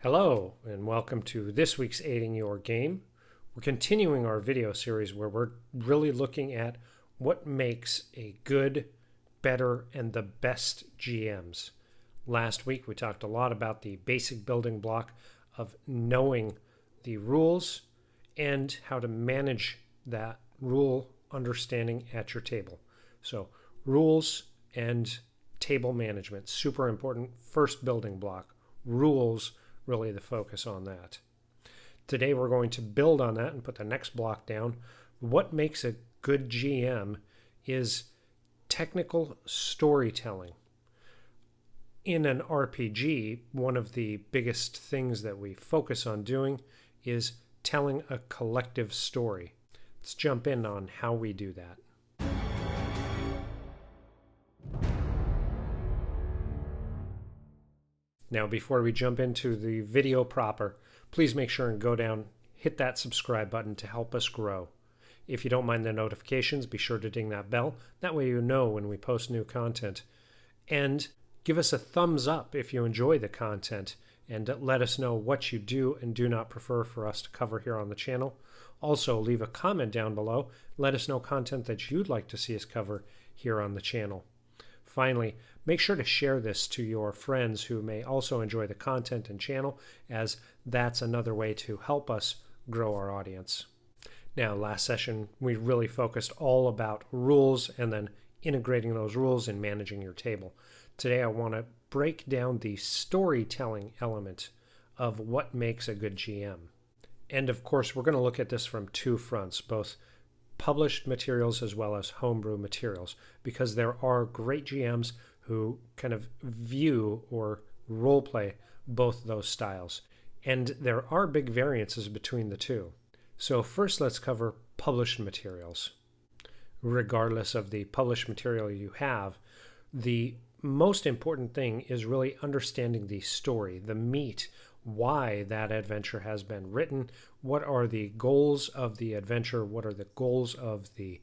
Hello, and welcome to this week's Aiding Your Game. We're continuing our video series where we're really looking at what makes a good, better, and the best GMs. Last week we talked a lot about the basic building block of knowing the rules and how to manage that rule understanding at your table. So rules and table management, super important. First building block, rules, really the focus on that. Today we're going to build on that and put the next block down. What makes a good GM is technical storytelling. In an RPG, one of the biggest things that we focus on doing is telling a collective story. Let's jump in on how we do that. Now, before we jump into the video proper, please make sure and go down, hit that subscribe button to help us grow. If you don't mind the notifications, be sure to ding that bell. That way you know when we post new content. And give us a thumbs up if you enjoy the content, and let us know what you do and do not prefer for us to cover here on the channel. Also, leave a comment down below. Let us know content that you'd like to see us cover here on the channel. Finally, make sure to share this to your friends who may also enjoy the content and channel, as that's another way to help us grow our audience. Now, last session, we really focused all about rules and then integrating those rules and managing your table. Today, I want to break down the storytelling element of what makes a good GM. And of course, we're going to look at this from two fronts, both published materials as well as homebrew materials, because there are great GMs who kind of view or role play both those styles. And there are big variances between the two. So first, let's cover published materials. Regardless of the published material you have, the most important thing is really understanding the story, the meat, why that adventure has been written, what are the goals of the adventure, what are the goals of the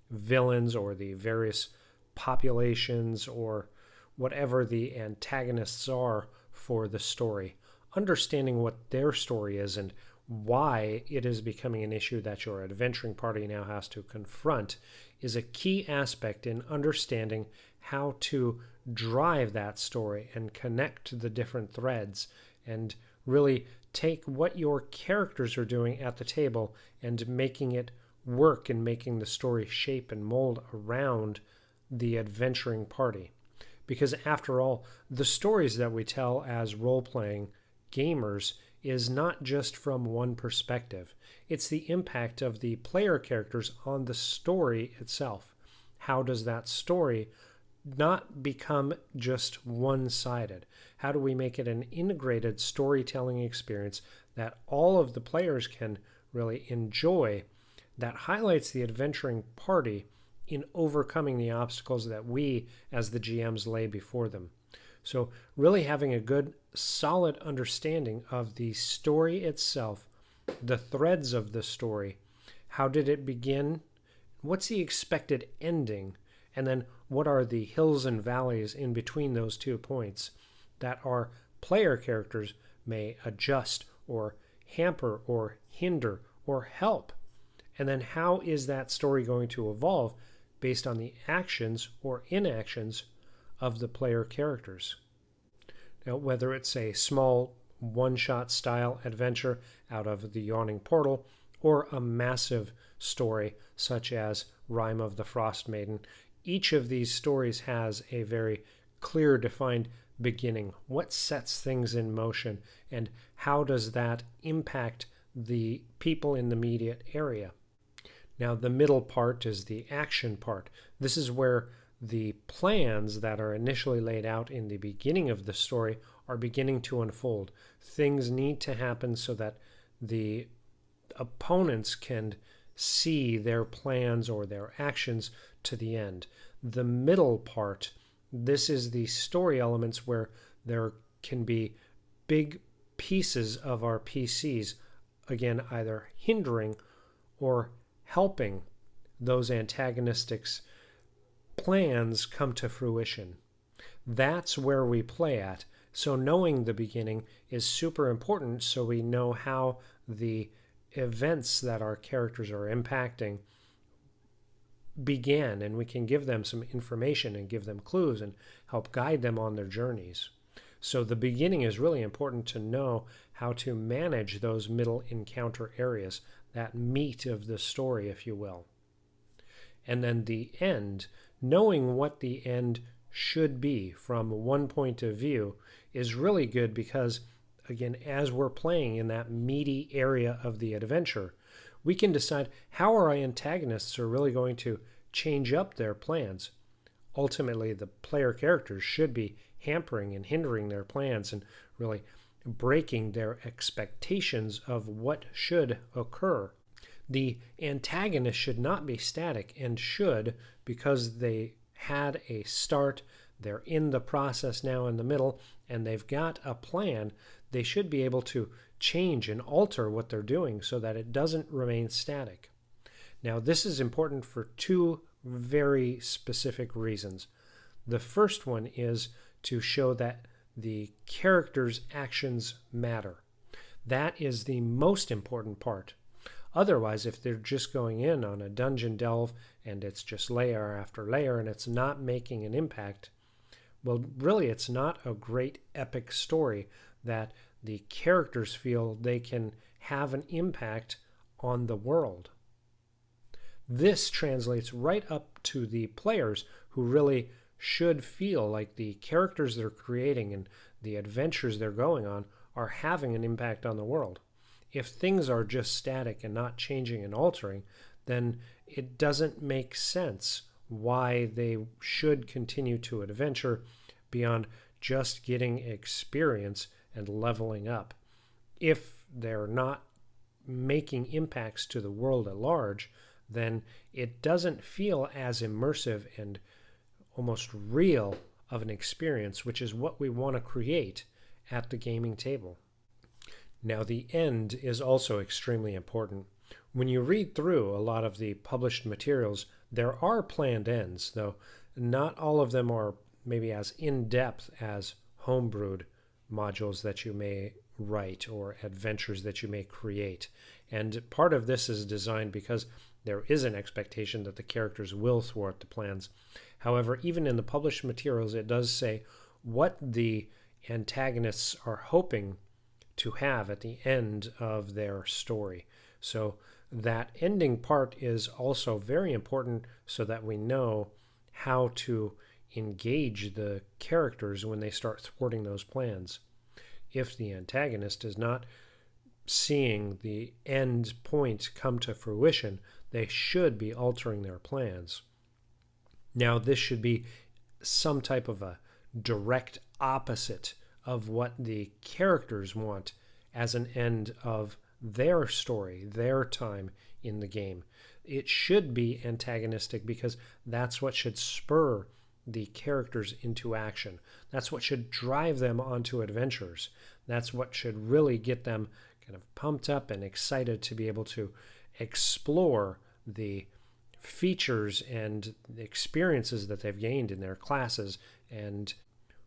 villains or the various populations or whatever the antagonists are for the story. Understanding what their story is and why it is becoming an issue that your adventuring party now has to confront is a key aspect in understanding how to drive that story and connect the different threads and really take what your characters are doing at the table and making it work and making the story shape and mold around the adventuring party. Because after all, the stories that we tell as role-playing gamers is not just from one perspective. It's the impact of the player characters on the story itself. How does that story not become just one-sided? How do we make it an integrated storytelling experience that all of the players can really enjoy, that highlights the adventuring party in overcoming the obstacles that we as the GMs lay before them? So really having a good, solid understanding of the story itself, the threads of the story, how did it begin, what's the expected ending, and then what are the hills and valleys in between those 2 points that our player characters may adjust or hamper or hinder or help. And then how is that story going to evolve based on the actions or inactions of the player characters. Now, whether it's a small one-shot style adventure out of the Yawning Portal or a massive story such as Rime of the Frost Maiden, each of these stories has a very clear, defined beginning. What sets things in motion, and how does that impact the people in the immediate area? Now, the middle part is the action part. This is where the plans that are initially laid out in the beginning of the story are beginning to unfold. Things need to happen so that the opponents can see their plans or their actions to the end. The middle part, this is the story elements where there can be big pieces of our PCs, again, either hindering or helping those antagonistic plans come to fruition. That's where we play at. So knowing the beginning is super important so we know how the events that our characters are impacting began, and we can give them some information and give them clues and help guide them on their journeys. So the beginning is really important to know how to manage those middle encounter areas, that meat of the story, if you will. And then the end, knowing what the end should be from one point of view is really good because, again, as we're playing in that meaty area of the adventure, we can decide how our antagonists are really going to change up their plans. Ultimately, the player characters should be hampering and hindering their plans and really breaking their expectations of what should occur. The antagonist should not be static and should, because they had a start, they're in the process now in the middle, and they've got a plan, they should be able to change and alter what they're doing so that it doesn't remain static. Now, this is important for two very specific reasons. The first one is to show that the character's actions matter. That is the most important part. Otherwise, if they're just going in on a dungeon delve and it's just layer after layer and it's not making an impact, well, really, it's not a great epic story that the characters feel they can have an impact on the world. This translates right up to the players who really should feel like the characters they're creating and the adventures they're going on are having an impact on the world. If things are just static and not changing and altering, then it doesn't make sense why they should continue to adventure beyond just getting experience and leveling up. If they're not making impacts to the world at large, then it doesn't feel as immersive and almost real of an experience, which is what we want to create at the gaming table. Now, the end is also extremely important. When you read through a lot of the published materials, there are planned ends, though not all of them are maybe as in-depth as homebrewed modules that you may write or adventures that you may create. And part of this is designed because there is an expectation that the characters will thwart the plans. However, even in the published materials, it does say what the antagonists are hoping to have at the end of their story. So that ending part is also very important so that we know how to engage the characters when they start thwarting those plans. If the antagonist is not seeing the end point come to fruition, they should be altering their plans. Now, this should be some type of a direct opposite of what the characters want as an end of their story, their time in the game. It should be antagonistic because that's what should spur the characters into action. That's what should drive them onto adventures. That's what should really get them kind of pumped up and excited to be able to explore the features and experiences that they've gained in their classes and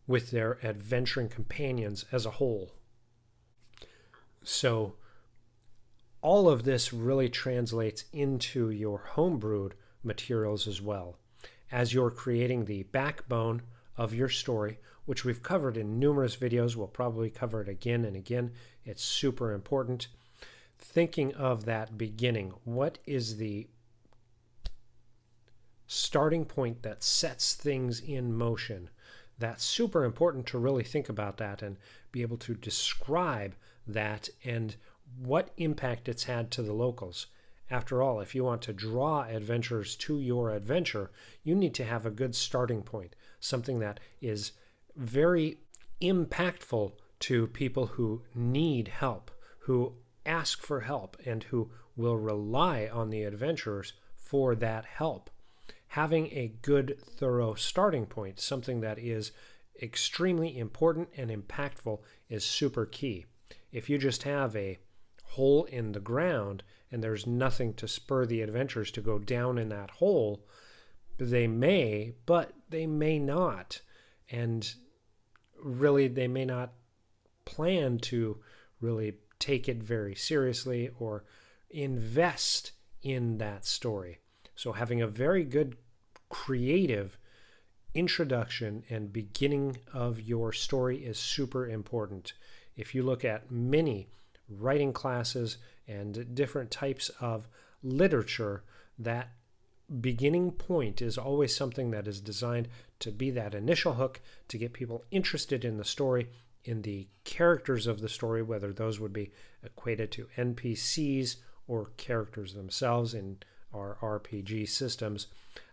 with their adventuring companions as a whole. So all of this really translates into your homebrewed materials as well. As you're creating the backbone of your story, which we've covered in numerous videos, we'll probably cover it again and again. It's super important. Thinking of that beginning, what is the starting point that sets things in motion? That's super important to really think about that and be able to describe that and what impact it's had to the locals. After all, if you want to draw adventurers to your adventure, you need to have a good starting point, something that is very impactful to people who need help, who ask for help, and who will rely on the adventurers for that help. Having a good, thorough starting point, something that is extremely important and impactful, is super key. If you just have a hole in the ground and there's nothing to spur the adventurers to go down in that hole, they may, but they may not. And really they may not plan to really take it very seriously or invest in that story. So having a very good creative introduction and beginning of your story is super important. If you look at many writing classes and different types of literature, that beginning point is always something that is designed to be that initial hook to get people interested in the story, in the characters of the story, whether those would be equated to NPCs or characters themselves in our RPG systems.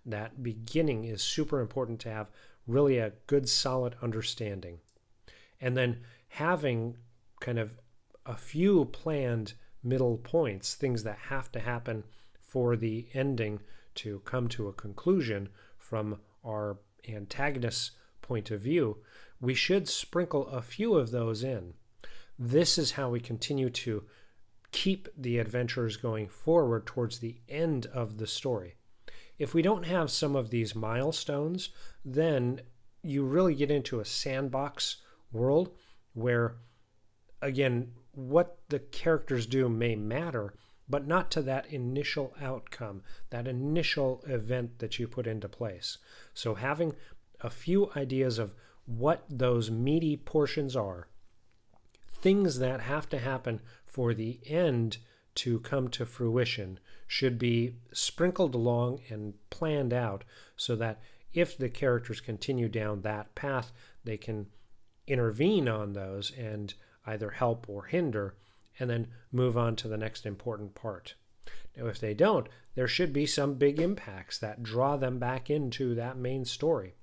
That beginning is super important to have really a good solid understanding. And then having kind of a few planned middle points, things that have to happen for the ending to come to a conclusion from our antagonist's point of view, we should sprinkle a few of those in. This is how we continue to keep the adventures going forward towards the end of the story. If we don't have some of these milestones, then you really get into a sandbox world where, again, what the characters do may matter, but not to that initial outcome, that initial event that you put into place. So having a few ideas of what those meaty portions are, things that have to happen for the end to come to fruition, should be sprinkled along and planned out so that if the characters continue down that path, they can intervene on those and either help or hinder, and then move on to the next important part. Now, if they don't, there should be some big impacts that draw them back into that main story.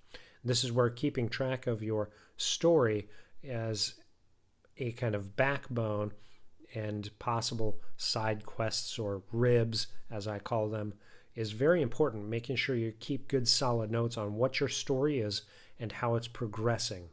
This is where keeping track of your story as a kind of backbone and possible side quests or ribs, as I call them, is very important, making sure you keep good solid notes on what your story is and how it's progressing.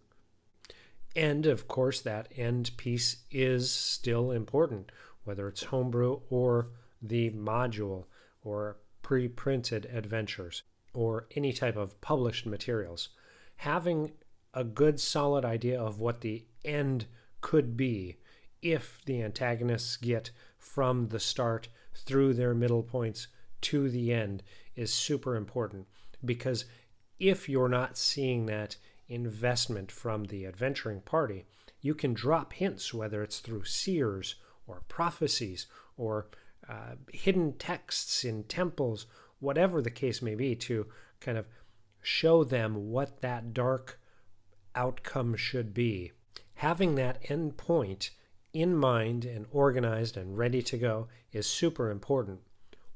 And of course, that end piece is still important, whether it's homebrew or the module or pre-printed adventures or any type of published materials. Having a good solid idea of what the end could be if the antagonists get from the start through their middle points to the end is super important, because if you're not seeing that investment from the adventuring party, you can drop hints, whether it's through seers or prophecies or hidden texts in temples, whatever the case may be, to kind of show them what that dark outcome should be. Having that end point in mind and organized and ready to go is super important.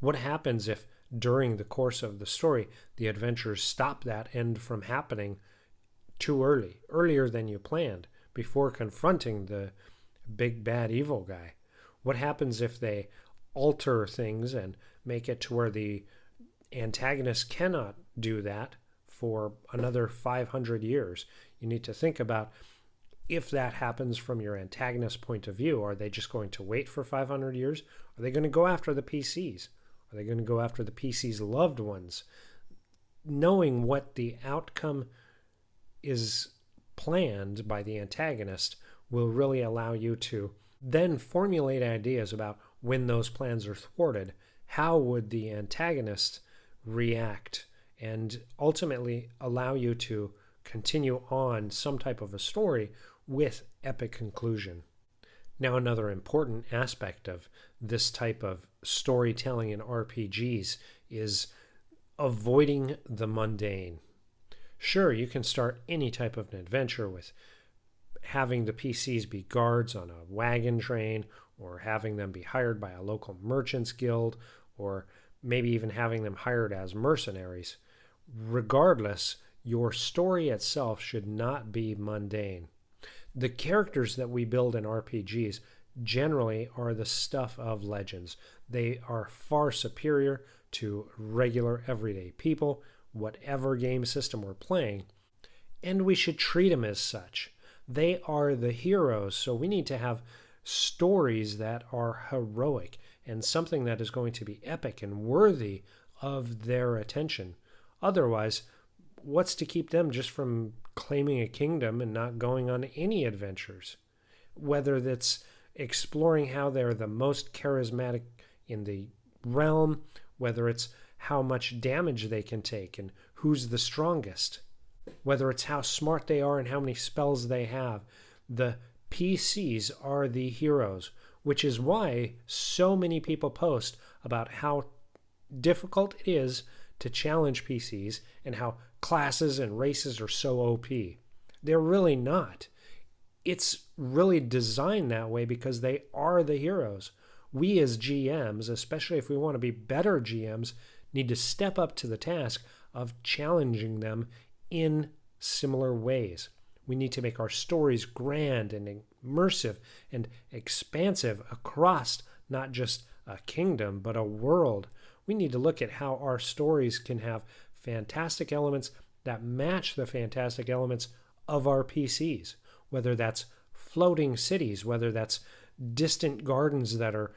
What happens if during the course of the story the adventurers stop that end from happening too early, earlier than you planned, before confronting the big bad evil guy? What happens if they alter things and make it to where the antagonist cannot do that for another 500 years? You need to think about, if that happens from your antagonist's point of view, are they just going to wait for 500 years? Are they going to go after the PCs? Are they going to go after the PC's loved ones? Knowing what the outcome is planned by the antagonist will really allow you to then formulate ideas about, when those plans are thwarted, how would the antagonist react, and ultimately allow you to continue on some type of a story with epic conclusion. Now, another important aspect of this type of storytelling in RPGs is avoiding the mundane. Sure, you can start any type of an adventure with having the PCs be guards on a wagon train, or having them be hired by a local merchants guild, or maybe even having them hired as mercenaries. Regardless, your story itself should not be mundane. The characters that we build in RPGs generally are the stuff of legends. They are far superior to regular everyday people, whatever game system we're playing, and we should treat them as such. They are the heroes, so we need to have stories that are heroic and something that is going to be epic and worthy of their attention. Otherwise, what's to keep them just from claiming a kingdom and not going on any adventures? Whether that's exploring how they're the most charismatic in the realm, whether it's how much damage they can take and who's the strongest, whether it's how smart they are and how many spells they have. The PCs are the heroes, which is why so many people post about how difficult it is to challenge PCs and how classes and races are so OP. They're really not. It's really designed that way because they are the heroes. We as GMs, especially if we want to be better GMs, need to step up to the task of challenging them in similar ways. We need to make our stories grand and immersive and expansive across not just a kingdom, but a world. We need to look at how our stories can have fantastic elements that match the fantastic elements of our PCs, whether that's floating cities, whether that's distant gardens that are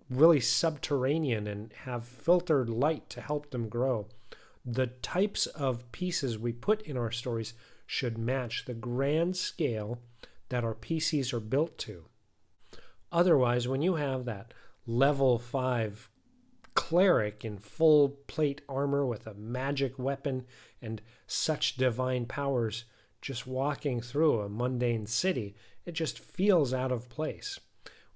really subterranean and have filtered light to help them grow. The types of pieces we put in our stories should match the grand scale that our PCs are built to. Otherwise, when you have that level 5 cleric in full plate armor with a magic weapon and such divine powers just walking through a mundane city, it just feels out of place.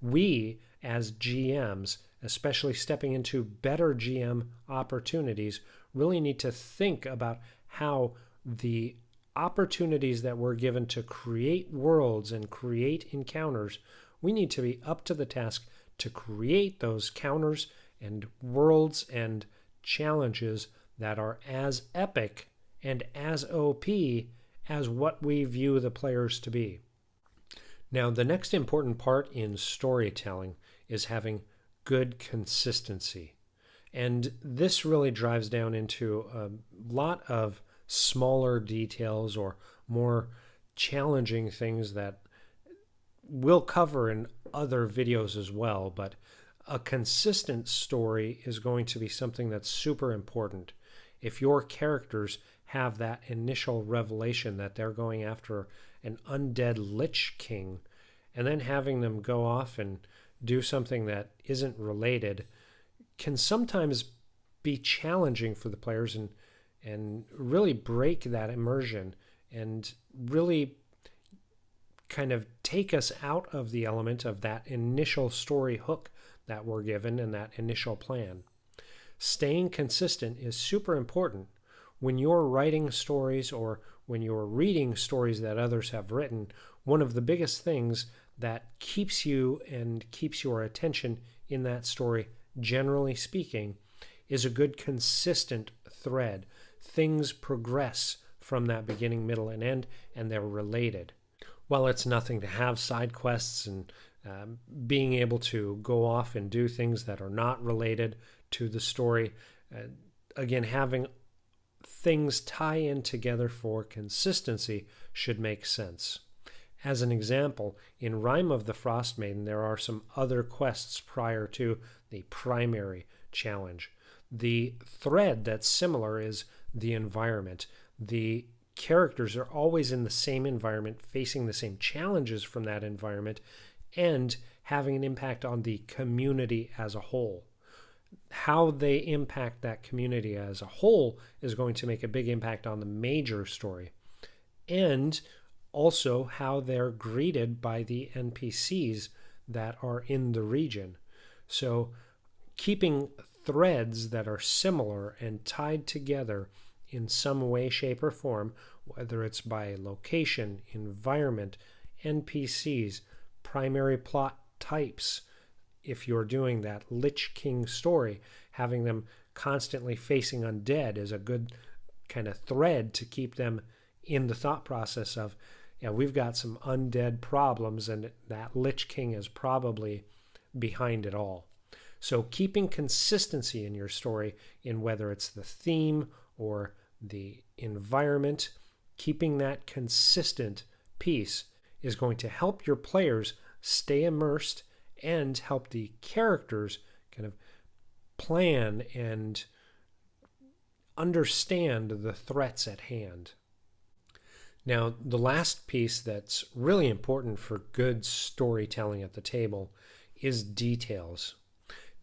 We, as GMs, especially stepping into better GM opportunities, really need to think about how the opportunities that we're given to create worlds and create encounters, we need to be up to the task to create those counters and worlds and challenges that are as epic and as OP as what we view the players to be. Now, the next important part in storytelling is having good consistency. And this really drives down into a lot of smaller details or more challenging things that we'll cover in other videos as well. But a consistent story is going to be something that's super important. If your characters have that initial revelation that they're going after an undead Lich King, and then having them go off and do something that isn't related can sometimes be challenging for the players and really break that immersion and really kind of take us out of the element of that initial story hook that we're given and that initial plan. Staying consistent is super important. When you're writing stories or when you're reading stories that others have written, one of the biggest things that keeps you and keeps your attention in that story, generally speaking, is a good consistent thread. Things progress from that beginning, middle, and end, and they're related. While it's nothing to have side quests and being able to go off and do things that are not related to the story, again, having things tie in together for consistency should make sense. As an example, in Rime of the Frost Maiden, there are some other quests prior to the primary challenge. The thread that's similar is the environment. The characters are always in the same environment, facing the same challenges from that environment, and having an impact on the community as a whole. How they impact that community as a whole is going to make a big impact on the major story. And also how they're greeted by the NPCs that are in the region. So keeping threads that are similar and tied together in some way, shape, or form, whether it's by location, environment, NPCs, primary plot types. If you're doing that Lich King story, having them constantly facing undead is a good kind of thread to keep them in the thought process of, yeah, we've got some undead problems and that Lich King is probably behind it all. So keeping consistency in your story, in whether it's the theme or the environment, keeping that consistent piece is going to help your players stay immersed and help the characters kind of plan and understand the threats at hand. Now, the last piece that's really important for good storytelling at the table is details.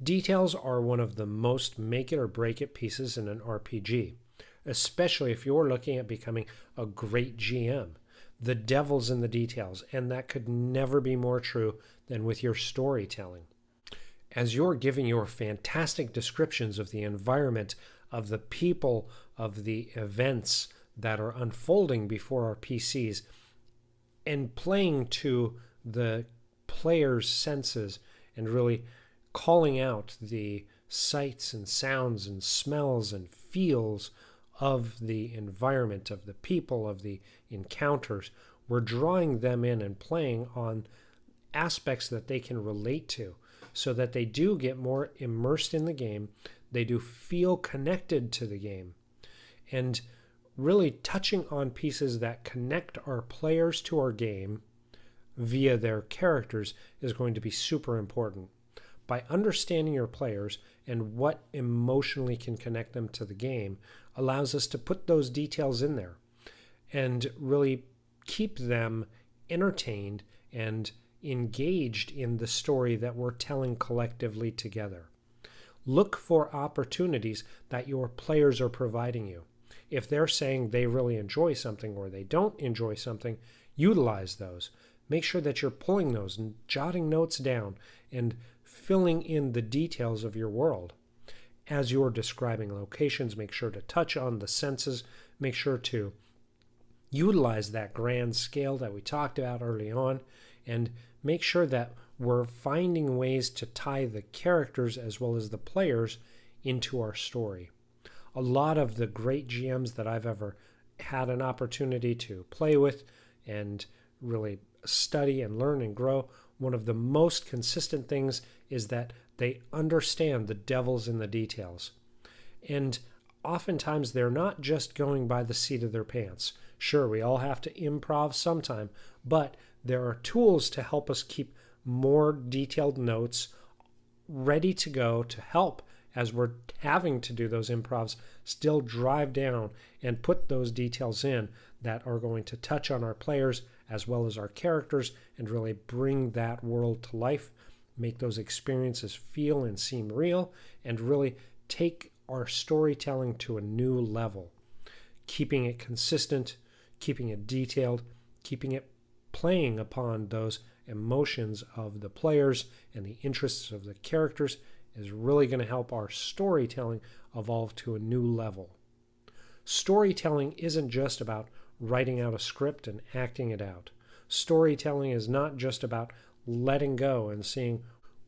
Details are one of the most make it or break it pieces in an RPG, especially if you're looking at becoming a great GM. The devil's in the details, and that could never be more true than with your storytelling. As you're giving your fantastic descriptions of the environment, of the people, of the events that are unfolding before our PCs, and playing to the player's senses and really calling out the sights and sounds and smells and feels of the environment, of the people, of the encounters, we're drawing them in and playing on aspects that they can relate to so that they do get more immersed in the game, they do feel connected to the game, and really touching on pieces that connect our players to our game via their characters is going to be super important. By understanding your players and what emotionally can connect them to the game allows us to put those details in there and really keep them entertained and engaged in the story that we're telling collectively together. Look for opportunities that your players are providing you. If they're saying they really enjoy something or they don't enjoy something, utilize those. Make sure that you're pulling those and jotting notes down and filling in the details of your world. As you're describing locations, make sure to touch on the senses. Make sure to utilize that grand scale that we talked about early on, and make sure that we're finding ways to tie the characters as well as the players into our story. A lot of the great GMs that I've ever had an opportunity to play with and really study and learn and grow, one of the most consistent things is that they understand the devil's in the details. And oftentimes they're not just going by the seat of their pants. Sure, we all have to improv sometime, but there are tools to help us keep more detailed notes ready to go to help as we're having to do those improvs, still drive down and put those details in that are going to touch on our players as well as our characters and really bring that world to life, make those experiences feel and seem real, and really take our storytelling to a new level, keeping it consistent, keeping it detailed, keeping it playing upon those emotions of the players and the interests of the characters is really going to help our storytelling evolve to a new level. Storytelling isn't just about writing out a script and acting it out. Storytelling is not just about letting go and seeing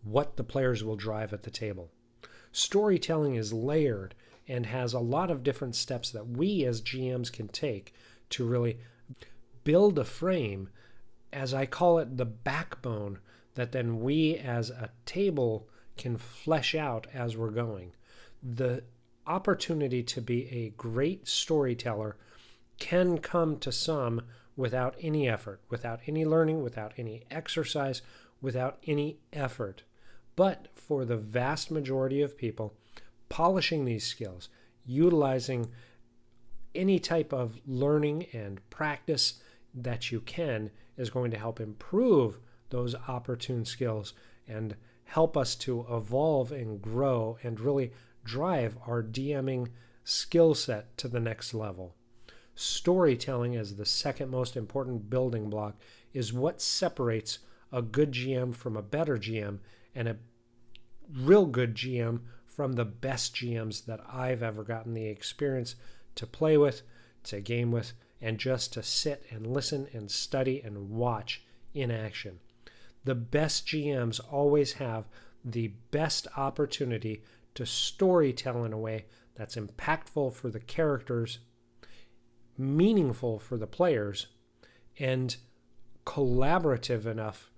what the players will drive at the table. Storytelling is layered and has a lot of different steps that we as GMs can take to really build a frame, as I call it, the backbone that then we as a table can flesh out as we're going. The opportunity to be a great storyteller can come to some without any effort, without any learning, without any exercise, without any effort. But for the vast majority of people, polishing these skills, utilizing any type of learning and practice that you can is going to help improve those opportune skills and help us to evolve and grow and really drive our DMing skill set to the next level. Storytelling as the second most important building block is what separates a good GM from a better GM and a real good GM from the best GMs that I've ever gotten the experience to play with, to game with, and just to sit and listen and study and watch in action. The best GMs always have the best opportunity to storytell in a way that's impactful for the characters, meaningful for the players, and collaborative enough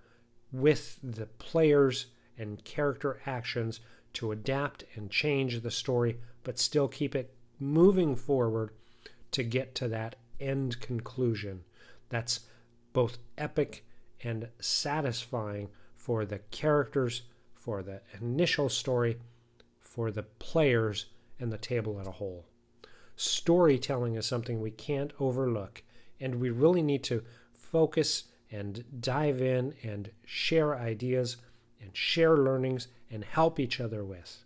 with the players and character actions to adapt and change the story, but still keep it moving forward to get to that end conclusion that's both epic and satisfying for the characters, for the initial story, for the players, and the table as a whole. Storytelling is something we can't overlook, and we really need to focus and dive in and share ideas and share learnings and help each other with.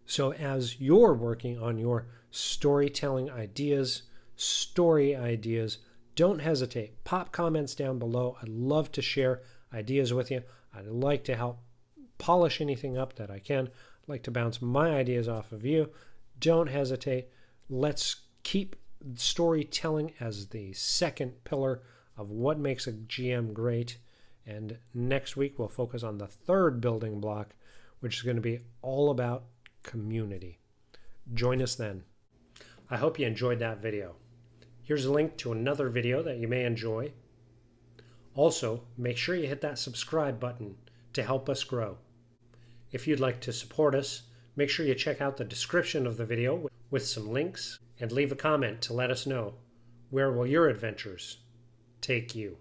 So as you're working on your storytelling ideas, story ideas, don't hesitate. Pop comments down below. I'd love to share ideas with you. I'd like to help polish anything up that I can. I'd like to bounce my ideas off of you. Don't hesitate. Let's keep storytelling as the second pillar of what makes a GM great. And next week we'll focus on the third building block, which is going to be all about community. Join us then. I hope you enjoyed that video. Here's a link to another video that you may enjoy. Also, make sure you hit that subscribe button to help us grow. If you'd like to support us, make sure you check out the description of the video with some links and leave a comment to let us know where will your adventures take you.